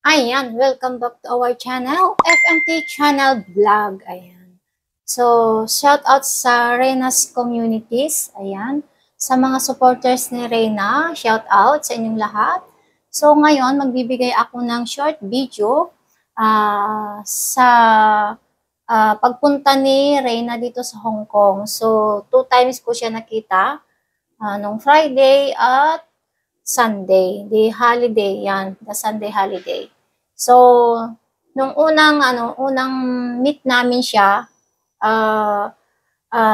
Ayan, welcome back to our channel, FMT Channel Vlog. Ayan. So, shout out sa Rena's Communities. Ayan. Sa mga supporters ni Rena, shout out sa inyong lahat. So, ngayon, magbibigay ako ng short video sa pagpunta ni Rena dito sa Hong Kong. So, 2 times ko siya nakita, nung Friday at Sunday. The holiday, yan. The Sunday holiday. So, nung unang meet namin siya,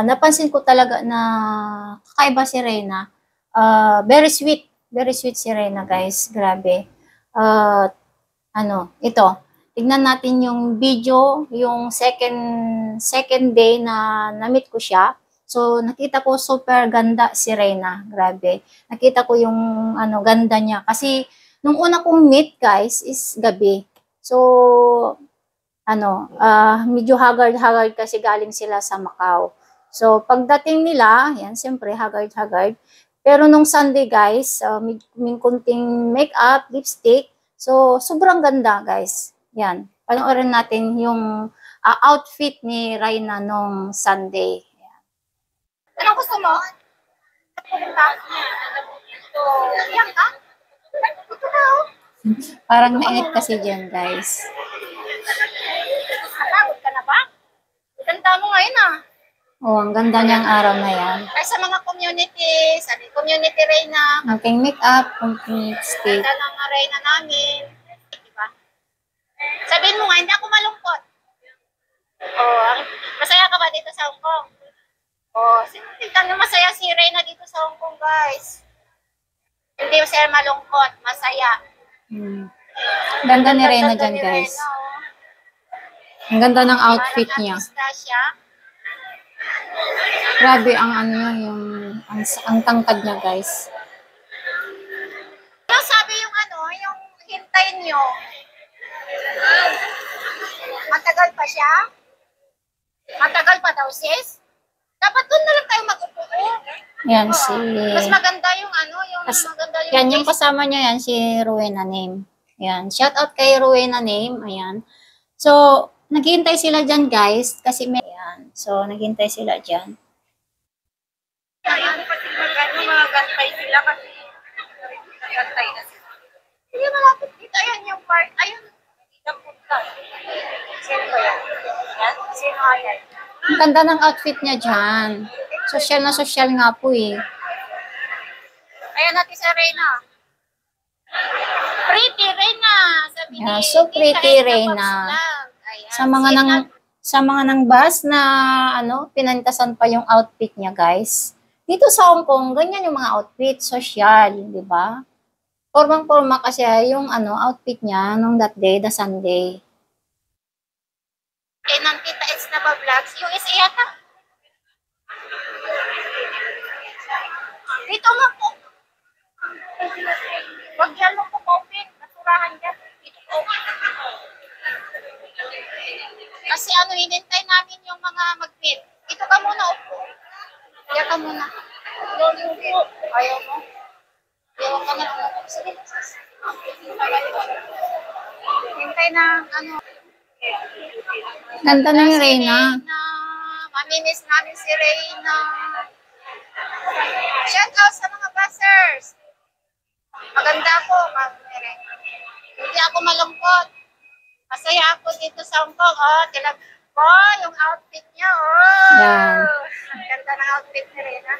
napansin ko talaga na kakaiba si Rena. Very sweet si Rena, guys. Grabe. Ito. Tignan natin yung video, yung second day na na-meet ko siya. So, nakita ko super ganda si Rena. Grabe. Nakita ko yung ganda niya. Kasi, nung una kong meet, guys, is gabi. So, medyo haggard kasi galing sila sa Macau. So, pagdating nila, yan, siyempre, haggard. Pero nung Sunday, guys, may kunting makeup, lipstick. So, sobrang ganda, guys. Yan. Panoorin natin yung outfit ni Reyna nung Sunday. Yan. Anong gusto mo? Iyak ka? Parang mainit kasi dyan, guys. Napagod ka na ba? Ganda mo ngayon ah. Oh, ang ganda niyang araw na yan. Ay sa mga communities, community Reyna. Aking make-up, complete stick. Ganda ng Reyna namin. Diba? Sabihin mo nga, hindi ako malungkot. Oh, masaya ka ba dito sa Hong Kong? Oh, tingnan mo masaya si Reyna dito sa Hong Kong, guys. Hindi siya malungkot, masaya. Ganda ni Reyna dyan, guys. Reyna, oh. Ang ganda ng outfit niya. Siya. Grabe ang tangkad niya, guys. Ano sabi yung yung hintayin nyo? Matagal pa siya? Matagal pa daw, sis? Dapat doon na lang tayo mag-upo. Yan, Mas maganda yung maganda yung... Yan, yung kasama niya yan, si Rowena Name. Yan, shout out kay Rowena Name. Ayan. So, naghihintay sila dyan, guys, kasi may... Ayan. So, naghihintay sila dyan. Ayan, kasi mga gantay sila kasi gantay na sila. Hindi malapit dito. Ayan yung part. Ayun. Ang punta. Sino ba yan? Yan? Sino yan? Ang ganda ng outfit niya dyan. Social na social nga po eh. Ayan natin sa Reyna. Pretty Reyna. Sabi Yeah, so pretty Reyna. Sa mga nang bus na pinantasan pa yung outfit niya, guys. Dito sa Hong Kong, ganyan yung mga outfit, social, di ba? Formang-forma kasi yung outfit niya nung that day, the Sunday. Nang kita it's na ba vlogs? Yung is yata. Dito nga po. Wag dyan mo po open. Naturahan dyan. Dito po. Kasi hinintay namin yung mga mag-meet. Dito ka muna, upo. Diyan ka muna. Ayaw mo? Ayaw ka na. Sige. Hintay na, Ganda na yung Reyna. Mamimiss namin si Reyna. Shout out sa mga buzzers. Maganda ako, Ma'am Reyna. Hindi ako malungkot. Masaya ako dito sa Hong Kong. Oh, yung outfit niya. Oh. Yan. Ang ganda ng outfit ni Reyna.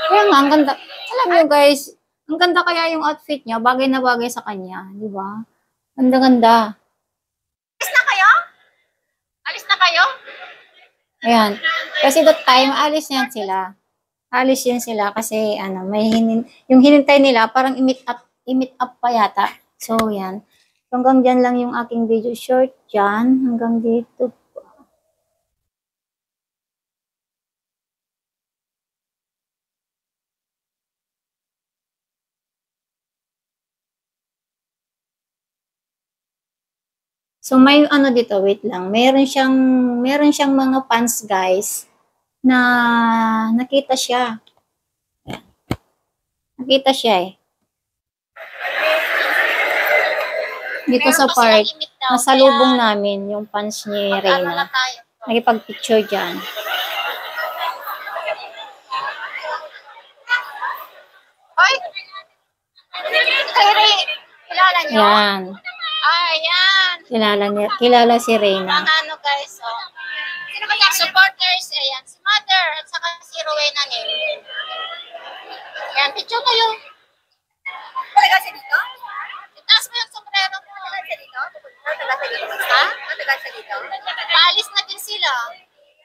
Kaya nga, ang ganda. Alam niyo, guys, ang ganda kaya yung outfit niya. Bagay na bagay sa kanya. Di ba? Ganda-ganda. Alis na kayo? Alis na kayo? Ayan. Kasi that time, alis yan sila. Alis yan sila kasi yung hinintay nila parang i-meet up pa yata. So, yan. Hanggang dyan lang yung aking video short dyan. Hanggang dito. So, may dito, wait lang. Meron siyang mga fans, guys, na nakita siya. Nakita siya eh. Dito Meron sa pa park, silang limit daw. nasalubong Kaya, namin yung fans ni ano Reyna. lang tayo. Nakipag-picture dyan. Hoy! Kay Ray, kilala niyo? Yan. Ayan. Kilala si Reyna. Mga ano guys, oh. Supporters, ayan. Si Mother at saka si Rowena Nil. Ayan, picture kayo. Talaga siya dito? Itaas mo yung sombrero mo. Talaga siya dito? Talaga siya dito? Ha? Talaga siya dito? Maalis na din sila.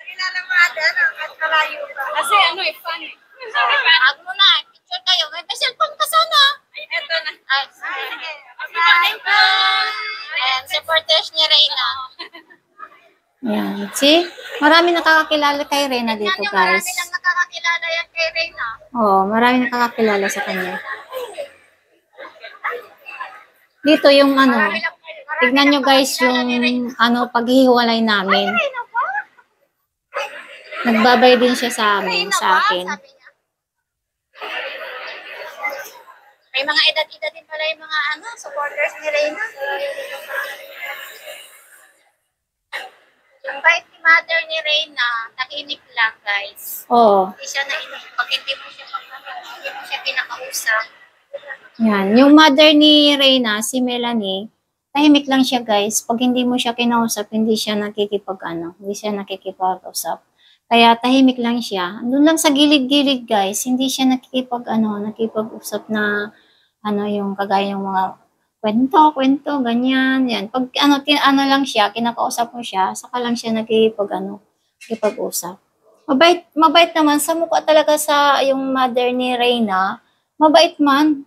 Kilala Mother at kalayo pa. Kasi ano eh, fun. Huwag mo na, picture kayo. May cellphone ka sana. Ay, eto na. Ay, sige. Ayan, supporters ni Reyna. Yan. See? Marami nakakakilala kay Reyna dito, Yan yung guys. marami lang nakakakilala yan kay Reyna. Oo, marami nakakakilala sa kanya. Dito yung ano, tignan nyo guys yung ano, paghihiwalay namin. Reyna ba? Nagbabay din siya sa amin, Reyna sa ba? akin. Sabi niya. May mga edad-edad din pala yung mga ano, supporters ni Reyna. Ang bait ni Mother ni Reyna, tahimik lang guys. Oo. Hindi siya nainig. Pag hindi mo siya pinakausap. Yan. Yung mother ni Reyna, si Melanie, tahimik lang siya guys. Pag hindi mo siya kinausap, hindi siya hindi siya nakikipag-usap. Kaya tahimik lang siya. Doon lang sa gilid-gilid guys, hindi siya nakikipag-usap na yung kagaya yung mga kwento, ganyan, yan. Pag ano lang siya, kinakausap mo siya, saka lang siya nakikipag-usap. Mabait naman, sa mukha talaga sa yung mother ni Reyna, mabait man.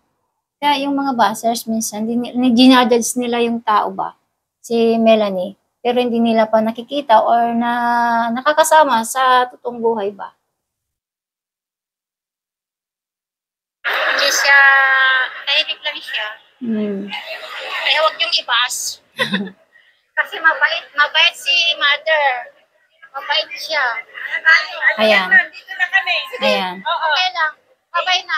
Kaya yung mga bashers minsan, ginajudge nila yung tao ba, si Melanie, pero hindi nila pa nakikita or nakakasama sa totoong buhay ba. Hindi siya, tahimik lang siya. Kaya huwag yung ibas. Kasi mabait si Mother. Mabait siya. Ayan. Dito na kami. Ayan. Okay lang. Babay na.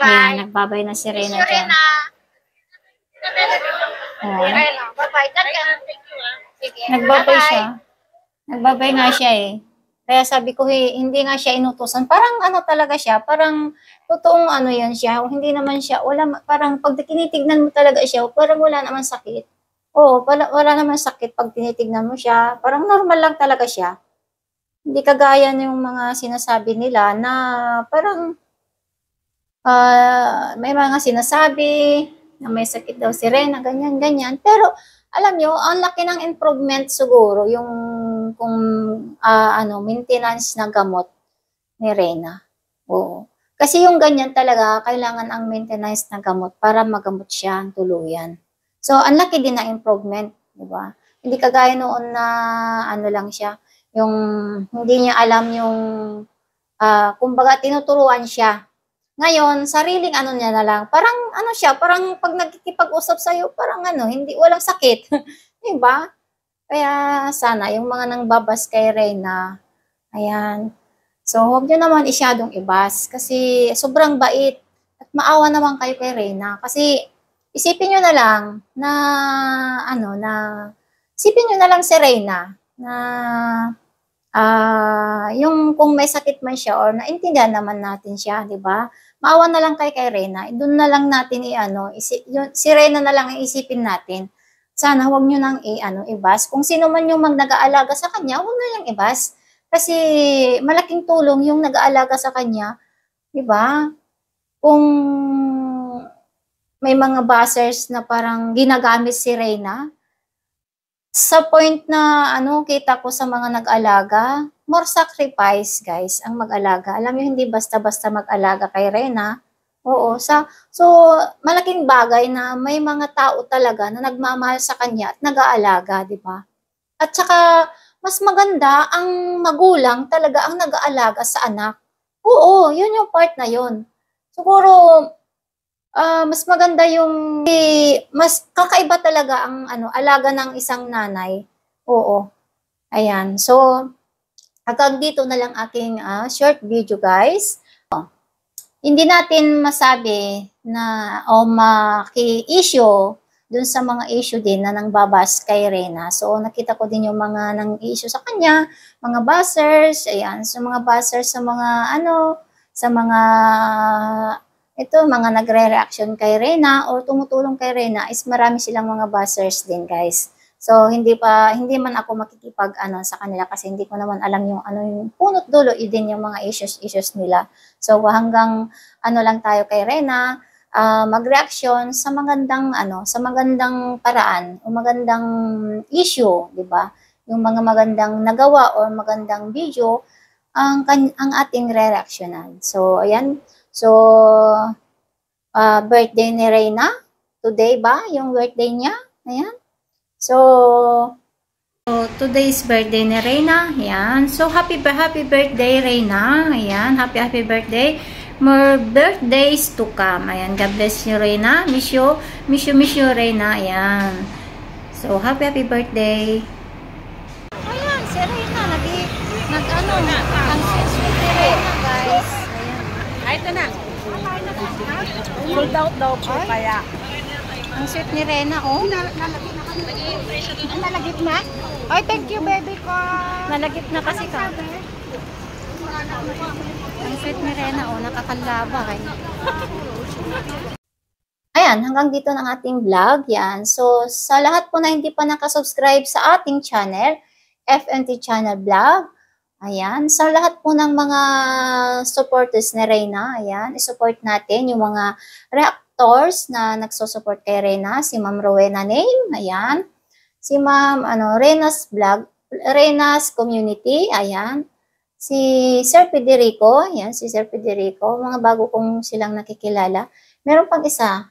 Ayan, nagbabay na si Reyna dyan. Ayan. Babay. Sige. Nagbabay siya. Nagbabay nga siya eh. Kaya sabi ko, hindi nga siya inutusan. Parang talaga siya, parang totoong yan siya. Hindi naman siya, parang pag tinitignan mo talaga siya, parang wala naman sakit. Oo, wala naman sakit pag tinitignan mo siya. Parang normal lang talaga siya. Hindi kagaya ng mga sinasabi nila na parang may mga sinasabi na may sakit daw si Reyna, ganyan. Pero alam nyo, ang laki ng improvement siguro yung kung maintenance na gamot ni Reyna. Oo. Kasi yung ganyan talaga, kailangan ang maintenance na gamot para magamot siya ang tuluyan. So, ang laki din na improvement, di ba? Hindi kagaya noon na lang siya, yung hindi niya alam yung, kumbaga tinuturuan siya. Ngayon, sariling niya na lang, parang siya, parang pag nagkikipag-usap sa'yo, parang walang sakit. Di ba? Kaya sana, yung mga nangbabas kay Reyna, ayan. So, huwag nyo naman isyadong ibas kasi sobrang bait at maawa naman kayo kay Reyna. Kasi isipin nyo na lang isipin nyo na lang si Reyna na yung kung may sakit man siya or naintindihan naman natin siya, di ba? Maawa na lang kay Reyna. Doon na lang natin si Reyna na lang iisipin natin. Sana huwag nyo nang ibas. Kung sino man yung nag-aalaga sa kanya, huwag na yung ibas. Kasi malaking tulong yung nag-aalaga sa kanya. Diba? Kung may mga bashers na parang ginagamit si Reyna, sa point na kita ko sa mga nag-alaga, more sacrifice guys ang mag-alaga. Alam niyo, hindi basta-basta mag-alaga kay Reyna. Oo, so malaking bagay na may mga tao talaga na nagmamahal sa kanya at nag-aalaga, di ba? At saka mas maganda ang magulang talaga ang nag-aalaga sa anak. Oo, yun yung part na yun. Siguro mas maganda yung mas kakaiba talaga ang alaga ng isang nanay. Oo. Ayan. So hanggang dito na lang aking short video guys. Hindi natin masabi o maki-issue dun sa mga issue din na nangbabas kay Reyna. So, nakita ko din yung mga nang-issue sa kanya, mga buzzers, ayan, so mga buzzers sa mga sa mga mga nagre-reaction kay Reyna or tumutulong kay Reyna is marami silang mga buzzers din, guys. So, hindi man ako makikipag sa kanila kasi hindi ko naman alam yung yung punot dulo din yung mga issues nila. So, hanggang lang tayo kay Reyna, mag-reaction sa magandang paraan o magandang issue, 'di ba? Yung mga magandang nagawa o magandang video ang ating re-reactionan. So, ayan. So, birthday ni Reyna. Today ba yung birthday niya? Ayan. So, today's birthday ni Reyna. Ayan. So, happy birthday, Reyna. Ayan. Happy birthday. More birthdays to come. Ayan. God bless you, Reyna. Miss you, Reyna. Ayan. So, happy birthday. Ayan, si Reyna. Ang sweet ni Reyna, guys. Ayan. Ay, ito na. Sold out daw po kaya. Ang sweet ni Reyna, oh. Nalagit na? Ay, thank you, baby ko. Nalagit na kasi ka. Ang sweet ni Reyna, oh, nakakalaba kayo. Ayan, hanggang dito ng ating vlog. Yan. So, sa lahat po na hindi pa nakasubscribe sa ating channel, FMT Channel Vlog, ayan, sa lahat po ng mga supporters ni Reyna, ayan, isupport natin yung mga reactors na nagsusupport kay Reyna, si Ma'am Rowena Name, ayan, si Ma'am Reyna's Vlog, Reyna's Community, ayan, si Sir Federico, ayan, si Sir Federico, mga bago kong silang nakikilala. Meron pang isa,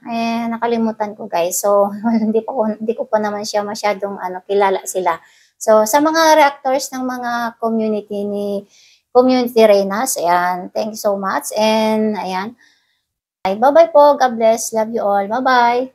nakalimutan ko, guys. So, hindi ko pa naman siya masyadong kilala sila. So, sa mga reactors ng mga community Reynas, ayan, thank you so much. And, ayan, bye-bye po. God bless. Love you all. Bye-bye.